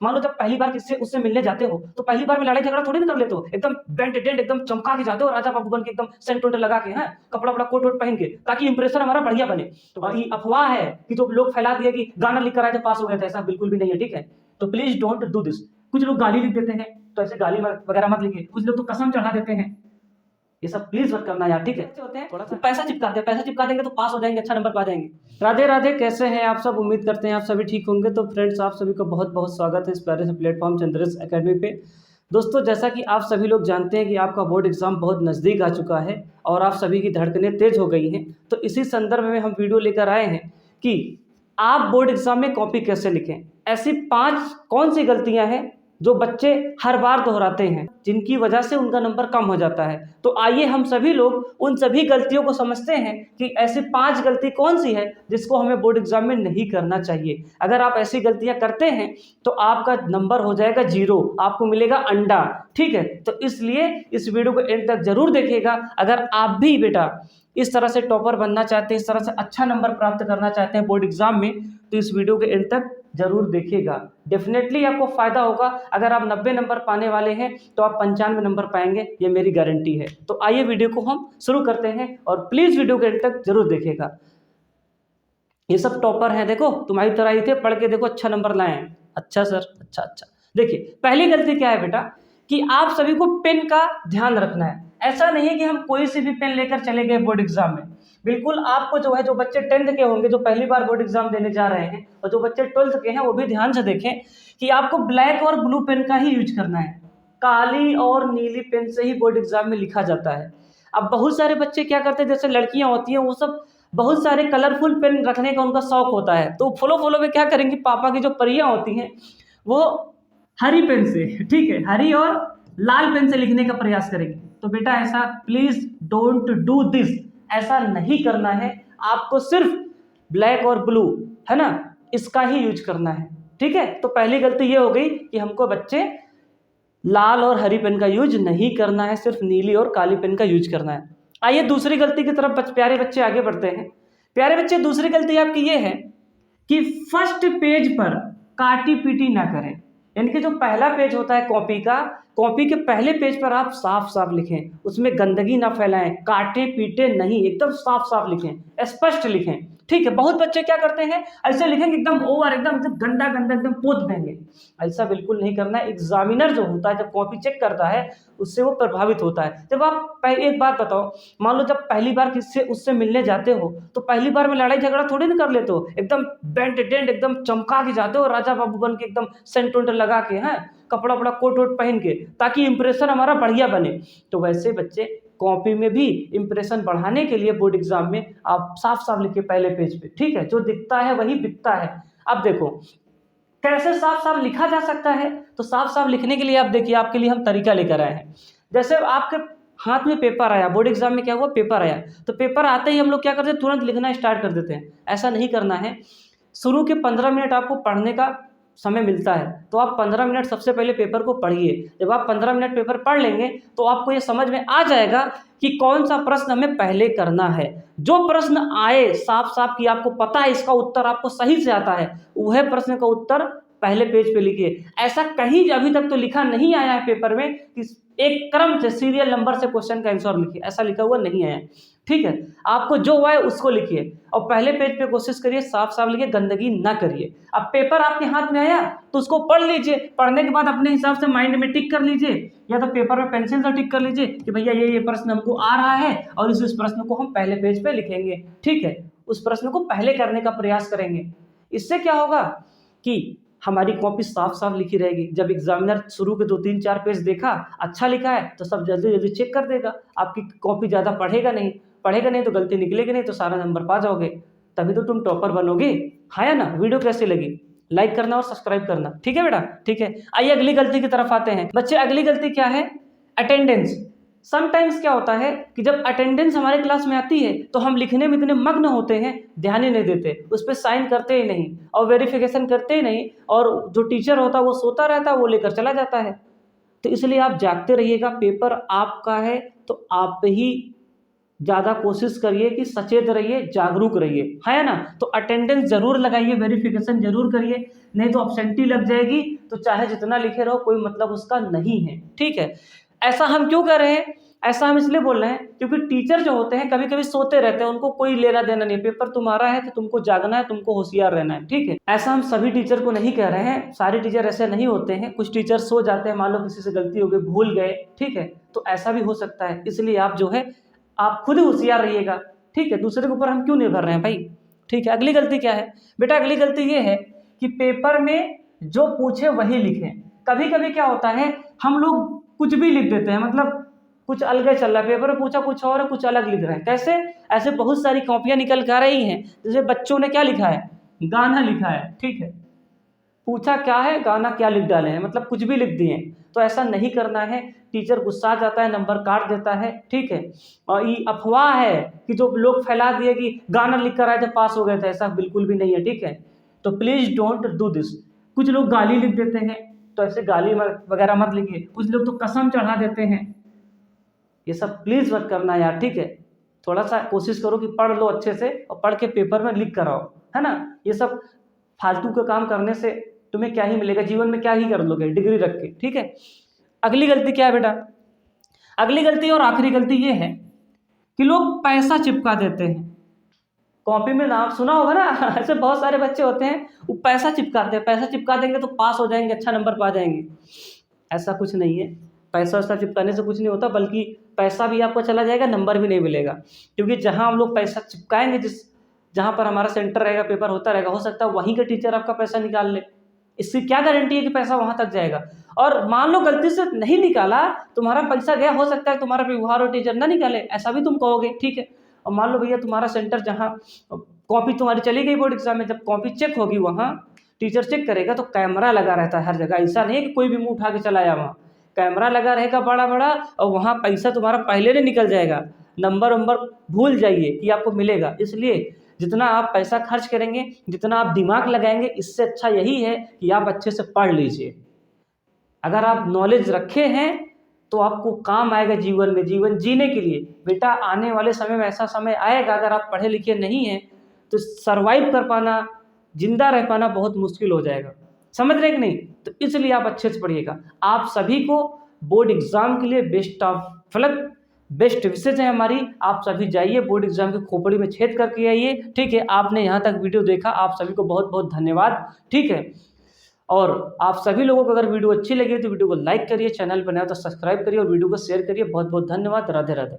मान लो जब पहली बार किससे उससे मिलने जाते हो तो पहली बार में लड़ाई झगड़ा थोड़ी ना कर लेते हो, एकदम बेंट डेंट एकदम चमका के जाते हो, राजा बाबू बन के एकदम सेंट वेंट लगा के, हैं कपड़ा वपड़ा कोट वोट पहन के, ताकि इंप्रेशन हमारा बढ़िया बने। तो भाई अफवाह है कि जो लोग फैला दिए कि गाना लिख कर आए थे पास हो गए थे, ऐसा बिल्कुल भी नहीं है, ठीक है। तो प्लीज डोंट डू दिस। कुछ लोग गाली लिख देते हैं, तो ऐसे गाली वगैरह मत लिखिए। कुछ लोग तो कसम चढ़ा देते हैं, ये सब प्लीज मत करना यार, ठीक है। होते हैं थोड़ा सा पैसा चिपकाते हैं, पैसा चिपका देंगे तो पास हो जाएंगे, अच्छा नंबर पा जाएंगे। राधे राधे, कैसे हैं आप सब? उम्मीद करते हैं आप सभी ठीक होंगे। तो फ्रेंड्स, आप सभी को बहुत बहुत स्वागत है इस प्यारे से प्लेटफॉर्म चंद्रेश एकेडमी पे। दोस्तों, जैसा कि आप सभी लोग जानते हैं कि आपका बोर्ड एग्जाम बहुत नज़दीक आ चुका है और आप सभी की धड़कनें तेज हो गई हैं, तो इसी संदर्भ में हम वीडियो लेकर आए हैं कि आप बोर्ड एग्जाम में कॉपी कैसे लिखें। ऐसी 5 कौन सी गलतियां हैं जो बच्चे हर बार दोहराते हैं, जिनकी वजह से उनका नंबर कम हो जाता है। तो आइए हम सभी लोग उन सभी गलतियों को समझते हैं कि ऐसी 5 गलती कौन सी है जिसको हमें बोर्ड एग्जाम में नहीं करना चाहिए। अगर आप ऐसी गलतियां करते हैं तो आपका नंबर हो जाएगा 0, आपको मिलेगा अंडा, ठीक है। तो इसलिए इस वीडियो को एंड तक जरूर देखिएगा। अगर आप भी बेटा इस तरह से टॉपर बनना चाहते हैं, इस तरह से अच्छा नंबर प्राप्त करना चाहते हैं बोर्ड एग्जाम में, तो इस वीडियो के एंड तक जरूर देखिएगा। डेफिनेटली आपको फायदा होगा। अगर आप 90 नंबर पाने वाले हैं तो आप 95 नंबर पाएंगे, ये मेरी गारंटी है। तो आइए वीडियो को हम शुरू करते हैं और प्लीज वीडियो के एंड तक जरूर देखिएगा। ये सब टॉपर हैं, देखो तुम्हारी तरह ही थे, पढ़ के देखो अच्छा नंबर लाए हैं। अच्छा सर, अच्छा अच्छा। देखिए पहली गलती क्या है बेटा, कि आप सभी को पेन का ध्यान रखना है। ऐसा नहीं है कि हम कोई सी भी पेन लेकर चले गए बोर्ड एग्जाम में। बिल्कुल आपको जो है, जो बच्चे 10th के होंगे, जो पहली बार बोर्ड एग्जाम देने जा रहे हैं, और जो बच्चे 12th के हैं, वो भी ध्यान से देखें कि आपको ब्लैक और ब्लू पेन का ही यूज करना है। काली और नीली पेन से ही बोर्ड एग्जाम में लिखा जाता है। अब बहुत सारे बच्चे क्या करते हैं, जैसे लड़कियां होती हैं, वो सब बहुत सारे कलरफुल पेन रखने का उनका शौक होता है, तो फॉलो फॉलो में क्या करेंगे, पापा की जो परियां होती हैं वो हरी पेन से, ठीक है, हरी और लाल पेन से लिखने का प्रयास करेंगे। तो बेटा ऐसा प्लीज डोंट डू दिस, ऐसा नहीं करना है। आपको सिर्फ ब्लैक और ब्लू, है ना, इसका ही यूज करना है, ठीक है। तो पहली गलती ये हो गई कि हमको बच्चे लाल और हरी पेन का यूज नहीं करना है, सिर्फ नीली और काली पेन का यूज करना है। आइए दूसरी गलती की तरफ प्यारे बच्चे आगे बढ़ते हैं। प्यारे बच्चे, दूसरी गलती आपकी ये है कि फर्स्ट पेज पर काटी पीटी ना करें। यानी कि जो पहला पेज होता है कॉपी का, कॉपी के पहले पेज पर आप साफ साफ लिखें, उसमें गंदगी ना फैलाएं, काटे पीटे नहीं, एकदम साफ साफ लिखें, स्पष्ट लिखें, ठीक है। बहुत बच्चे क्या करते हैं, ऐसे लिखेंगे एकदम ओवर, एकदम गंदा गंदा एकदम पोत देंगे। ऐसा बिल्कुल नहीं करना है। एग्जामिनर जो होता है, जब कॉपी चेक करता है, उससे वो प्रभावित होता है। जब आप एक बात बताओ, मान लो जब पहली बार किससे उससे मिलने जाते हो तो पहली बार में लड़ाई झगड़ा थोड़ी ना कर लेते हो, एकदम बेंट डेंट एकदम चमका के जाते हो, राजा बाबू बन के एकदम सेंट वेंट लगा के, हैं कपड़ा वपड़ा कोट वोट पहन के, ताकि इंप्रेशन हमारा बढ़िया बने। तो वैसे बच्चे कॉपी में भी इंप्रेशन बढ़ाने के लिए बोर्ड एग्जाम में आप साफ साफ लिखिए पहले पेज पे, ठीक है। जो दिखता है वही बिकता है। अब देखो कैसे साफ साफ लिखा जा सकता है। तो साफ साफ लिखने के लिए आप देखिए, आपके लिए हम तरीका लेकर आए हैं। जैसे आपके हाथ में पेपर आया, बोर्ड एग्जाम में क्या हुआ, पेपर आया, तो पेपर आते ही हम लोग क्या करते हैं, तुरंत लिखना स्टार्ट कर देते हैं। ऐसा नहीं करना है। शुरू के 15 मिनट आपको पढ़ने का समय मिलता है, तो आप 15 मिनट सबसे पहले पेपर को पढ़िए। जब आप 15 मिनट पेपर पढ़ लेंगे तो आपको ये समझ में आ जाएगा कि कौन सा प्रश्न हमें पहले करना है। जो प्रश्न आए साफ साफ कि आपको पता है इसका उत्तर आपको सही से आता है, वह प्रश्न का उत्तर पहले पेज पे लिखिए। ऐसा कहीं अभी तक तो लिखा नहीं आया है पेपर में कि एक क्रम से सीरियल नंबर से क्वेश्चन का आंसर लिखिए, ऐसा लिखा हुआ नहीं आया, ठीक है। आपको जो हुआ है उसको लिखिए और पहले पेज पे कोशिश करिए साफ साफ लिखिए, गंदगी ना करिए। अब पेपर आपके हाथ में आया तो उसको पढ़ लीजिए, पढ़ने के बाद अपने हिसाब से माइंड में टिक कर लीजिए, या तो पेपर में पेंसिल से टिक कर लीजिए कि भैया ये प्रश्न हमको आ रहा है और इस प्रश्न को हम पहले पेज पे लिखेंगे, ठीक है। उस प्रश्न को पहले करने का प्रयास करेंगे। इससे क्या होगा कि हमारी कॉपी साफ साफ लिखी रहेगी। जब एग्जामिनर शुरू के 2-3-4 पेज देखा, अच्छा लिखा है, तो सब जल्दी जल्दी चेक कर देगा। आपकी कॉपी ज़्यादा पढ़ेगा नहीं तो गलती निकलेगी नहीं, तो सारा नंबर पा जाओगे, तभी तो तुम टॉपर बनोगे। हाँ या ना। वीडियो कैसी लगी, लाइक करना और सब्सक्राइब करना, ठीक है बेटा, ठीक है। आइए अगली गलती की तरफ आते हैं। बच्चे अगली गलती क्या है, अटेंडेंस। समटाइम्स क्या होता है कि जब अटेंडेंस हमारे क्लास में आती है तो हम लिखने में इतने मग्न होते हैं, ध्यान ही नहीं देते, उस पर साइन करते ही नहीं और वेरिफिकेशन करते ही नहीं, और जो टीचर होता है वो सोता रहता है, वो लेकर चला जाता है। तो इसलिए आप जागते रहिएगा, पेपर आपका है तो आप ही ज़्यादा कोशिश करिए कि सचेत रहिए, जागरूक रहिए, है ना। तो अटेंडेंस जरूर लगाइए, वेरिफिकेशन जरूर करिए, नहीं तो अब्सेंटी लग जाएगी तो चाहे जितना लिखे रहो कोई मतलब उसका नहीं है, ठीक है। ऐसा हम क्यों कर रहे हैं, ऐसा हम इसलिए बोल रहे हैं क्योंकि टीचर जो होते हैं कभी कभी सोते रहते हैं, उनको कोई लेना देना नहीं, पेपर तुम्हारा है तो तुमको जागना है, तुमको होशियार रहना है, ठीक है। ऐसा हम सभी टीचर को नहीं कह रहे हैं, सारे टीचर ऐसे नहीं होते हैं, कुछ टीचर सो जाते हैं, मान लो किसी से गलती हो गई, भूल गए, ठीक है, तो ऐसा भी हो सकता है। इसलिए आप जो है आप खुद ही होशियार रहिएगा, ठीक है। दूसरे के ऊपर हम क्यों निर्भर रहे हैं भाई, ठीक है। अगली गलती क्या है बेटा, अगली गलती ये है कि पेपर में जो पूछे वही लिखें। कभी कभी क्या होता है हम लोग कुछ भी लिख देते हैं, मतलब कुछ अलग चल रहा है, पेपर में पूछा कुछ और है, कुछ अलग लिख रहे हैं। कैसे, ऐसे बहुत सारी कॉपियां निकल कर रही हैं, जैसे बच्चों ने क्या लिखा है, गाना लिखा है, ठीक है, पूछा क्या है, गाना क्या लिख डाले हैं, मतलब कुछ भी लिख दिए। तो ऐसा नहीं करना है, टीचर गुस्सा आ जाता है, नंबर काट देता है, ठीक है। और ये अफवाह है कि जो लोग फैला दिए कि गाना लिख कर आए थे पास हो गए थे, ऐसा बिल्कुल भी नहीं है, ठीक है। तो प्लीज डोंट डू दिस। कुछ लोग गाली लिख देते हैं, तो ऐसे गाली वगैरह मत लिखिए। कुछ लोग तो कसम चढ़ा देते हैं, ये सब प्लीज मत करना यार, ठीक है। थोड़ा सा कोशिश करो कि पढ़ लो अच्छे से और पढ़ के पेपर में लिख कर आओ, है ना। ये सब फालतू का काम करने से तुम्हें क्या ही मिलेगा, जीवन में क्या ही कर लोगे डिग्री रख के, ठीक है। अगली गलती क्या है बेटा, अगली गलती और आखिरी गलती ये है कि लोग पैसा चिपका देते हैं कॉपी में, नाम सुना होगा ना ऐसे बहुत सारे बच्चे होते हैं वो पैसा चिपकाते हैं, पैसा चिपका देंगे तो पास हो जाएंगे, अच्छा नंबर पा जाएंगे। ऐसा कुछ नहीं है, पैसा वैसा चिपकाने से कुछ नहीं होता, बल्कि पैसा भी आपको चला जाएगा, नंबर भी नहीं मिलेगा। क्योंकि जहाँ हम लोग पैसा चिपकाएंगे, जहाँ पर हमारा सेंटर रहेगा, पेपर होता रहेगा, हो सकता है वहीं का टीचर आपका पैसा निकाल ले। इससे क्या गारंटी है कि पैसा वहां तक जाएगा। और मान लो गलती से नहीं निकाला, तुम्हारा पैसा गया, हो सकता है तुम्हारा व्यवहार और टीचर ना निकाले, ऐसा भी तुम कहोगे, ठीक है। और मान लो भैया तुम्हारा सेंटर जहाँ कॉपी तुम्हारी चली गई बोर्ड एग्जाम में, जब कॉपी चेक होगी वहाँ टीचर चेक करेगा तो कैमरा लगा रहता है हर जगह, ऐसा नहीं है कि कोई भी मुंह उठा के चला आया, वहाँ कैमरा लगा रहेगा बड़ा बड़ा, और वहाँ पैसा तुम्हारा पहले नहीं निकल जाएगा, नंबर वंबर भूल जाइए कि आपको मिलेगा। इसलिए जितना आप पैसा खर्च करेंगे, जितना आप दिमाग लगाएंगे, इससे अच्छा यही है कि आप अच्छे से पढ़ लीजिए। अगर आप नॉलेज रखे हैं तो आपको काम आएगा जीवन में, जीवन जीने के लिए। बेटा आने वाले समय में ऐसा समय आएगा, अगर आप पढ़े लिखे नहीं हैं तो सरवाइव कर पाना, जिंदा रह पाना बहुत मुश्किल हो जाएगा, समझ रहे कि नहीं। तो इसलिए आप अच्छे से पढ़िएगा। आप सभी को बोर्ड एग्जाम के लिए बेस्ट ऑफ लक, बेस्ट विशेष है हमारी। आप सभी जाइए बोर्ड एग्जाम की खोपड़ी में छेद करके आइए, ठीक है। आपने यहाँ तक वीडियो देखा, आप सभी को बहुत बहुत धन्यवाद, ठीक है। और आप सभी लोगों को अगर वीडियो अच्छी लगी तो वीडियो को लाइक करिए, चैनल पर नया तो सब्सक्राइब करिए और वीडियो को शेयर करिए। बहुत बहुत धन्यवाद, राधे राधे।